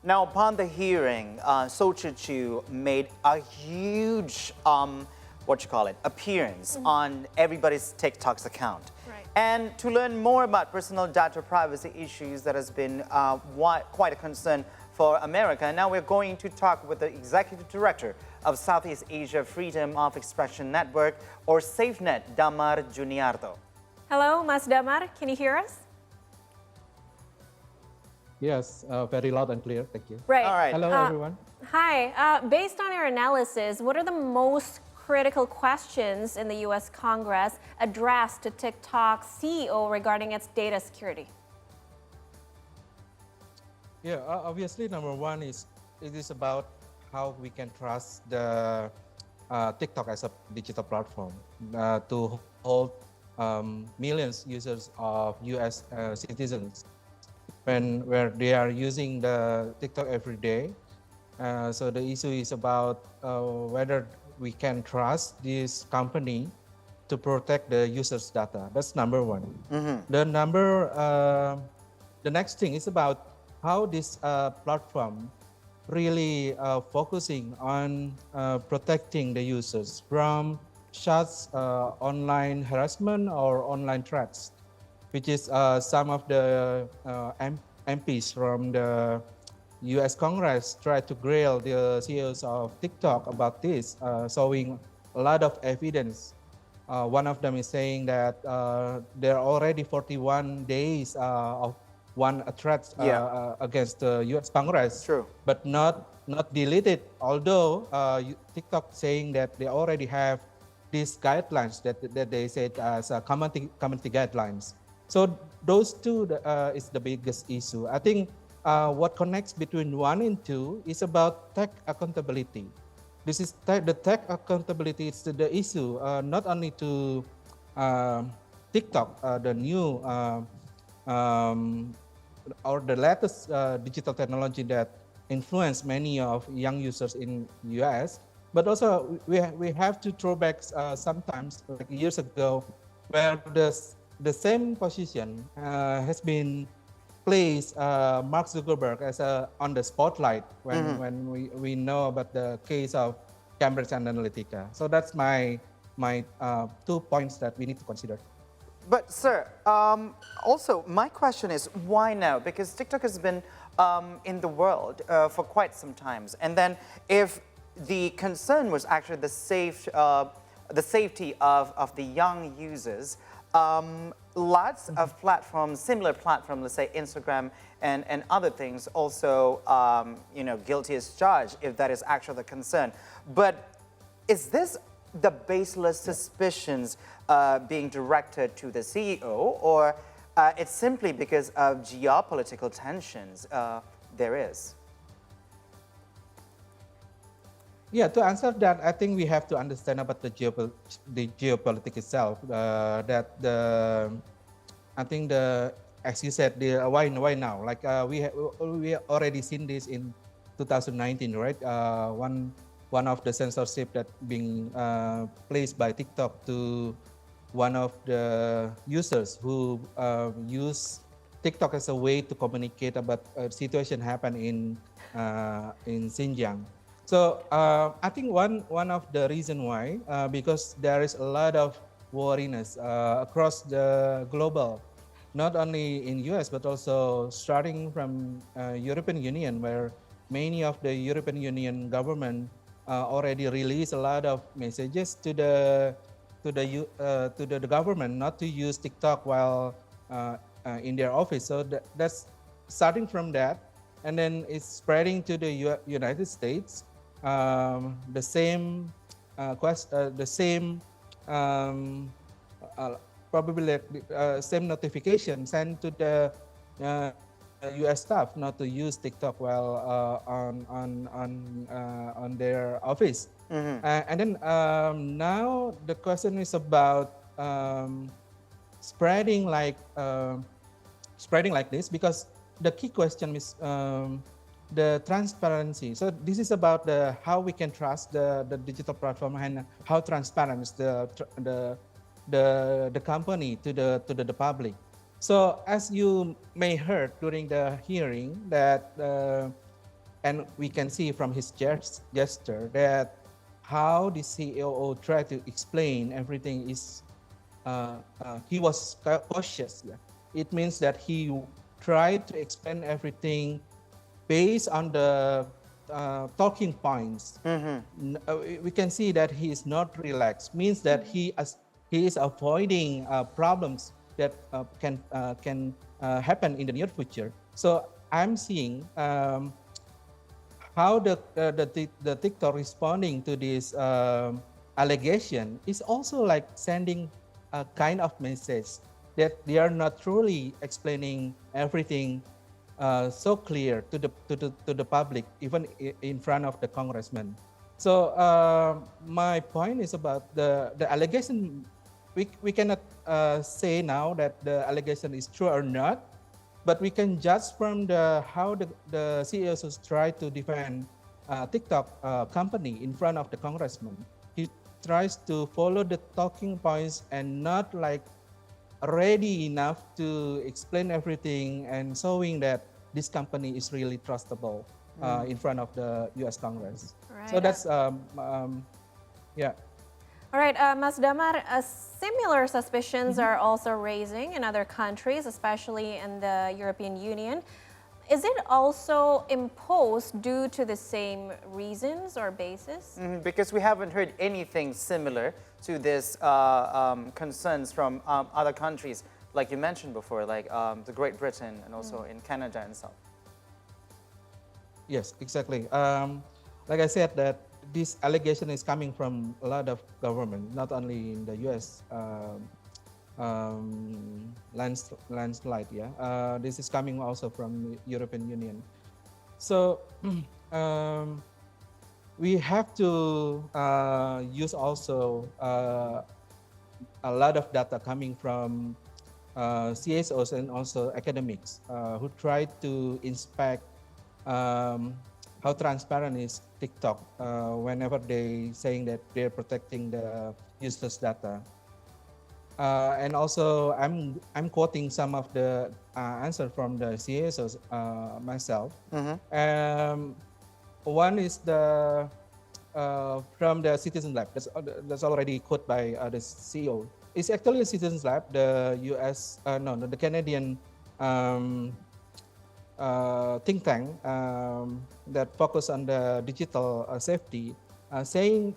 Now, upon the hearing, Chu made a huge, appearance on everybody's TikTok's account. Right. And to learn more about personal data privacy issues that has been quite a concern for America, now we're going to talk with the Executive Director of Southeast Asia Freedom of Expression Network, or SafeNet, Damar Juniarto. Hello, Mas Damar, can you hear us? Yes, very loud and clear. Thank you. Right. All right. Hello, everyone. Hi. Based on your analysis, what are the most critical questions in the U.S. Congress addressed to TikTok's CEO regarding its data security? Yeah, obviously, number one is it is about how we can trust the TikTok as a digital platform to hold millions users of U.S. Citizens where they are using the TikTok every day. So the issue is about whether we can trust this company to protect the users' data. That's number one. The next thing is about how this platform really focusing on protecting the users from such online harassment or online threats, which is some of the MPs from the U.S. Congress tried to grill the CEOs of TikTok about this, showing a lot of evidence. One of them is saying that there are already 41 days of one threat against the U.S. Congress, True. but not deleted. Although TikTok saying that they already have these guidelines that they said as community guidelines. So those two is the biggest issue. I think what connects between 1 and 2 is about tech accountability. This is the tech accountability is the issue, not only to TikTok, the new or the latest digital technology that influence many of young users in US, but also we have to throw back sometimes, like years ago, where the same position has been placed Mark Zuckerberg as on the spotlight when we know about the case of Cambridge Analytica. So that's my 2 points that we need to consider. But sir, also my question is why now? Because TikTok has been in the world for quite some time, and then if the concern was actually the safety of the young users, lots of platforms, similar platforms, let's say Instagram and other things, also guilty as charged if that is actually the concern. But is this the baseless suspicions being directed to the CEO, or it's simply because of geopolitical tensions there is? Yeah, to answer that, I think we have to understand about the geopolitics itself. As you said, why now? Like we already seen this in 2019, right? One of the censorship that being placed by TikTok to one of the users who use TikTok as a way to communicate about a situation happen in Xinjiang. So I think one of the reason why, because there is a lot of worriness across the global, not only in US, but also starting from European Union, where many of the European Union government already released a lot of messages to the government not to use TikTok while in their office. So that's starting from that, and then it's spreading to the United States. The same probably same notification sent to the U.S. staff not to use TikTok while on their office. And then now the question is about spreading like this, because the key question is the transparency. So this is about how we can trust the digital platform and how transparent is the company to the public. So as you may heard during the hearing that and we can see from his gesture that how the COO tried to explain everything is he was cautious. Yeah. It means that he tried to explain everything based on the talking points. We can see that he is not relaxed. Means that he is avoiding problems that can happen in the near future. So I'm seeing how the TikTok responding to this allegation is also like sending a kind of message that they are not truly explaining everything so clear to the public, even in front of the congressman. So my point is about the allegation. We cannot say now that the allegation is true or not, but we can judge from how the CEOs try to defend TikTok company in front of the congressman. He tries to follow the talking points and not like ready enough to explain everything and showing that this company is really trustable in front of the U.S. Congress. Right. So that's yeah. All right, Mas Damar, similar suspicions are also raising in other countries, especially in the European Union. Is it also imposed due to the same reasons or basis? Because we haven't heard anything similar to this concerns from other countries, like you mentioned before, like the Great Britain and also in Canada and so. Yes, exactly. Like I said, that this allegation is coming from a lot of government, not only in the U.S. Landslide. Yeah, this is coming also from European Union. So we have to use also a lot of data coming from CSOs and also academics who try to inspect how transparent is TikTok whenever they saying that they're protecting the users' data. And also, I'm quoting some of the answer from the CSOs myself. One is the from the Citizen Lab. That's already quoted by the CEO. It's actually a Citizen Lab, the US, the Canadian think tank that focus on the digital safety, saying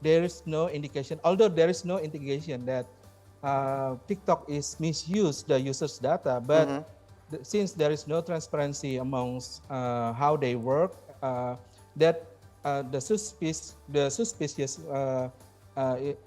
there is no indication, although there is no indication that TikTok is misuse the users' data, but since there is no transparency amongst how they work, that the suspicious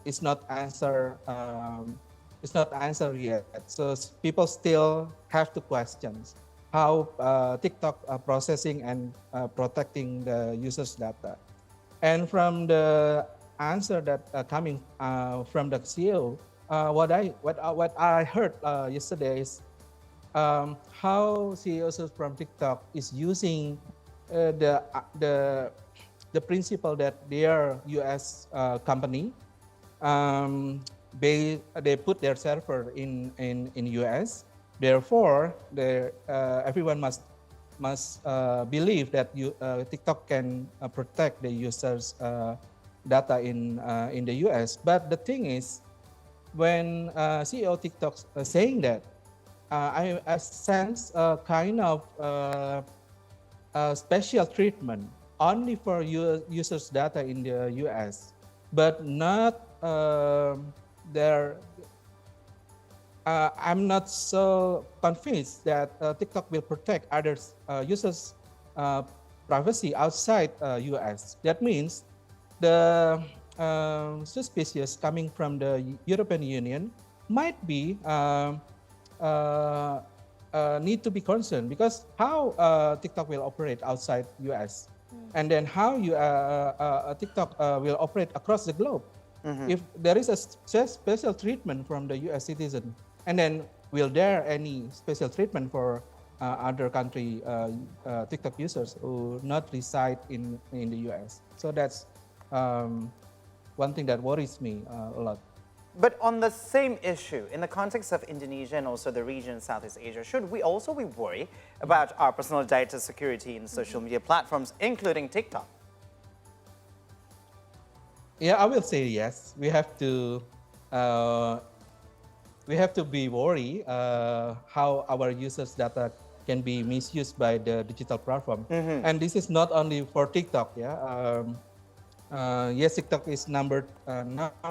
is not answer yet. So people still have to question how TikTok processing and protecting the users' data. And from the answer that coming from the CEO, what I heard yesterday is how CEOs from TikTok is using the principle that they are U.S. company. They put their server in U.S. Therefore, everyone must believe that TikTok can protect the users' data in the U.S. But the thing is, when CEO TikTok saying that, I sense a kind of special treatment only for users' data in the U.S., but not their. I'm not so convinced that TikTok will protect others' users' privacy outside U.S. That means the suspicious coming from the European Union might be need to be concerned, because how TikTok will operate outside U.S. and then how TikTok will operate across the globe. If there is a special treatment from the U.S. citizen, and then will there any special treatment for other country TikTok users who not reside in the U.S.? So that's one thing that worries me a lot. But on the same issue, in the context of Indonesia and also the region Southeast Asia, should we also be worried about our personal data security in social media platforms, including TikTok? Yeah, I will say yes. Uh, we have to be worried how our users' data can be misused by the digital platform. And this is not only for TikTok. Yeah. Yes, TikTok is now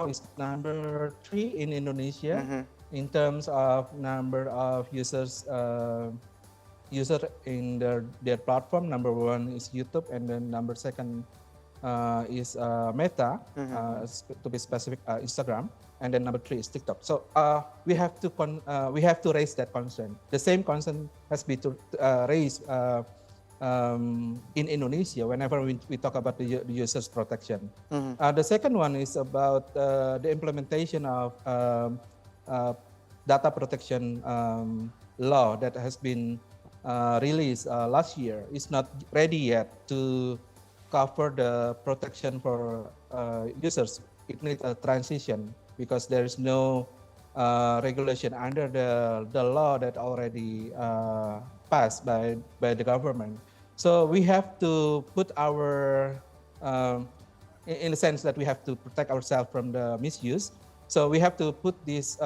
is number 3 in Indonesia in terms of number of user in their platform. Number 1 is YouTube, and then number 2 is Meta, to be specific, Instagram, and then number 3 is TikTok. So we have to raise that concern. The same concern has been raised in Indonesia whenever we talk about the users protection. The second one is about the implementation of data protection law that has been released last year. Is not ready yet to cover the protection for users. It needs a transition because there is no regulation under the law that already passed by the government. So we have to put our, in the sense that we have to protect ourselves from the misuse. So we have to put this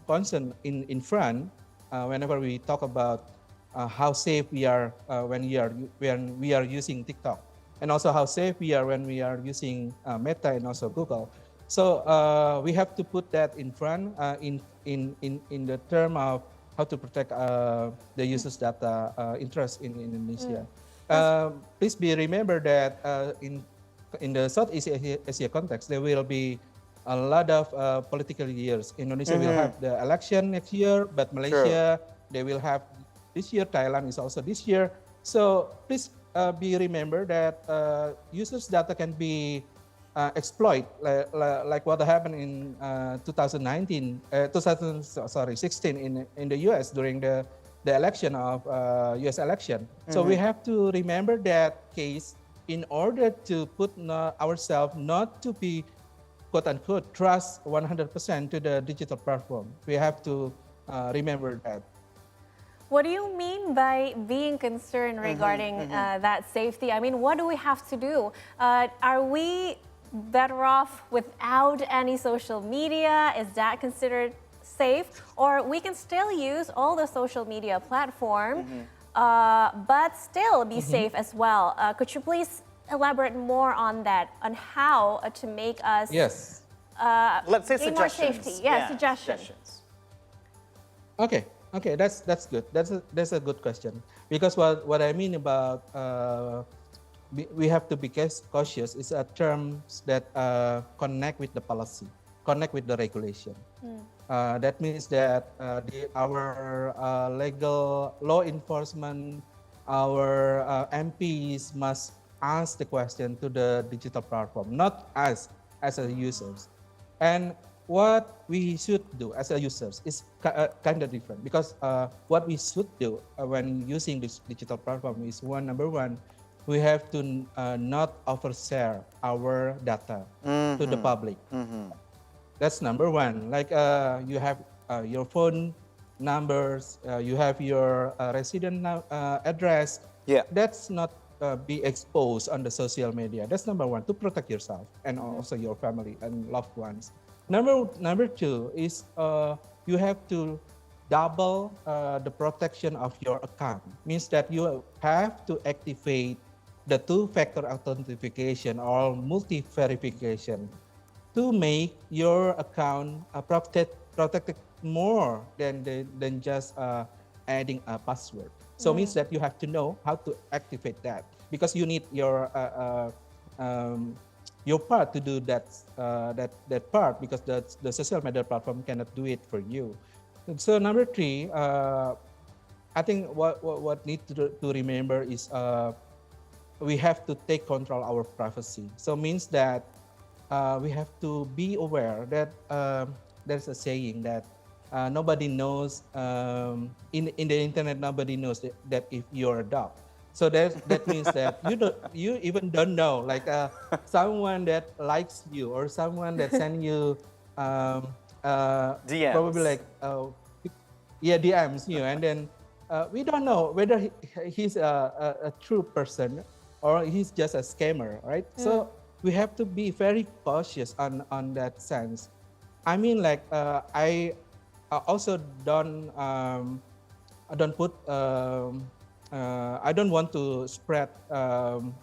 concern in front whenever we talk about how safe we are when we are using TikTok, and also how safe we are when we are using Meta and also Google. So we have to put that in front in the term of how to protect the users' data interest in Indonesia. Please remember that in the Southeast Asia context, there will be a lot of political years. Indonesia will have the election next year, but Malaysia, they will have this year. Thailand is also this year. So please remember that users' data can be exploit like what happened in 2016 in the US during the election of US election. So we have to remember that case in order to put ourselves not to be quote unquote trust 100% to the digital platform. We have to remember that. What do you mean by being concerned regarding that safety? I mean, what do we have to do? Are we better off without any social media? Is that considered safe? Or we can still use all the social media platform, but still be safe as well. Could you please elaborate more on that, on how to make us let's say gain more suggestions. safety? Yeah, suggestions. Okay, that's good. That's a good question, because what I mean about we have to be cautious is a terms that connect with the policy, connect with the regulation. That means that our legal law enforcement, our MPs must ask the question to the digital platform, not us as a users. And what we should do as a users is kind of different, because what we should do when using this digital platform is number one, we have to not overshare our data to the public. That's number one. Like you have your phone numbers, you have your resident address. That's not be exposed on the social media. That's number one, to protect yourself and also your family and loved ones. Number two is you have to double the protection of your account. Means that you have to activate the two-factor authentication or multi-verification to make your account protected more than just adding a password. So means that you have to know how to activate that, because you need your part to do that part, because the social media platform cannot do it for you. And so number three, I think what need to remember is we have to take control our privacy. So means that we have to be aware that there's a saying that nobody knows in the internet. Nobody knows that if you're a dog. So that means that you even don't know, like someone that likes you or someone that send you DMs. probably like DMs you, and then we don't know whether he's a true person or he's just a scammer, right? So we have to be very cautious on that sense. I mean, like I also I don't put I don't want to spread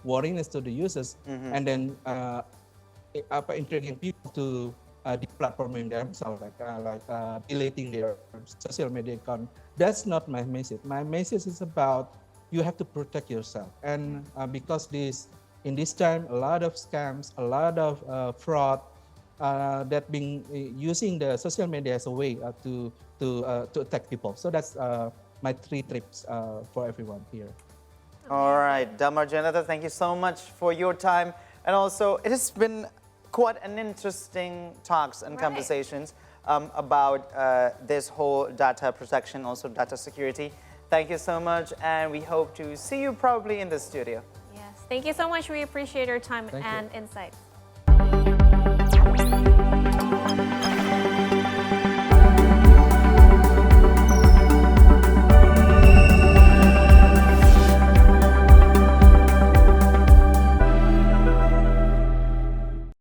worriness to the users and then intriguing people to deplatforming themselves, like deleting their social media account. That's not my message. My message is about you have to protect yourself, and because in this time a lot of scams, a lot of fraud that being using the social media as a way to attack people. So that's my 3 tips for everyone here. All right, Damar, Juniarto, thank you so much for your time. And also, it has been quite an interesting talks and conversations about this whole data protection, also data security. Thank you so much, and we hope to see you probably in the studio. Yes, thank you so much. We appreciate your time and insights.